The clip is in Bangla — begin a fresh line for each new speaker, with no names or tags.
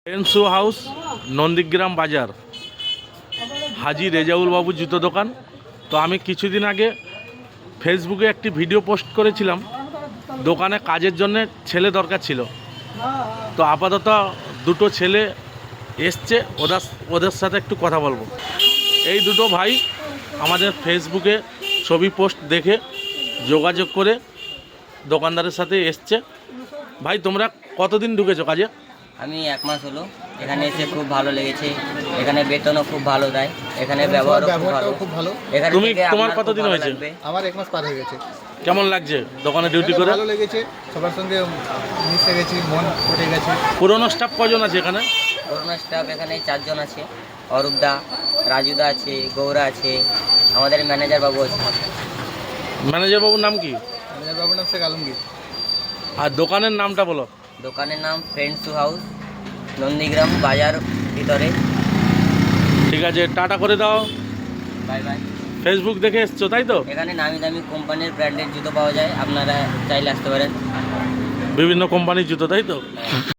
ফ্রেন্ডস হাউস, নন্দীগ্রাম বাজার, হাজি রেজাউল বাবু জুতো দোকান। তো আমি কিছুদিন আগে ফেসবুকে একটি ভিডিও পোস্ট করেছিলাম, দোকানে কাজের জন্য ছেলে দরকার ছিল। তো আপাতত দুটো ছেলে এসছে, ওদের সাথে একটু কথা বলবো। এই দুটো ভাই আমাদের ফেসবুকে ছবি পোস্ট দেখে যোগাযোগ করে দোকানদারের সাথে এসছে। ভাই, তোমরা কতদিন ঢুকেছো কাজে?
আমি 1 মাস হলো এখানে এসে, খুব ভালো লেগেছে। এখানে বেতনও খুব ভালো দেয়, এখানে ব্যবহারও খুব ভালো। এখানে
তোমার কতদিন হয়েছে?
আমার 1 মাস পার হয়ে গেছে।
কেমন লাগছে দোকানে ডিউটি করে?
ভালো লেগেছে, সবার সঙ্গে মিশে গেছি, মন ফুটে গেছে।
পুরোনো স্টাফ কজন আছে এখানে?
পুরোনো স্টাফ এখানে 4 জন আছে। অরূপদা, রাজুদা আছে, গৌরা আছে, আমাদের ম্যানেজার বাবু আছে।
ম্যানেজার বাবুর নাম কি?
ম্যানেজার বাবুর নাম শেখ আলমগীর।
আর দোকানের নামটা বলো।
দোকানের নাম ফ্রেন্ডস হাউস, নন্দীগ্রাম বাজার ভিতরে।
ঠিক আছে, টাটা করে দাও।
Bye bye.
ফেসবুক দেখে এসছো তাই তো?
এখানে নামি দামি কোম্পানির ব্র্যান্ডের জুতো পাওয়া যায়, আপনারা চাইলে আসতে পারেন।
বিভিন্ন কোম্পানির জুতো তাই তো?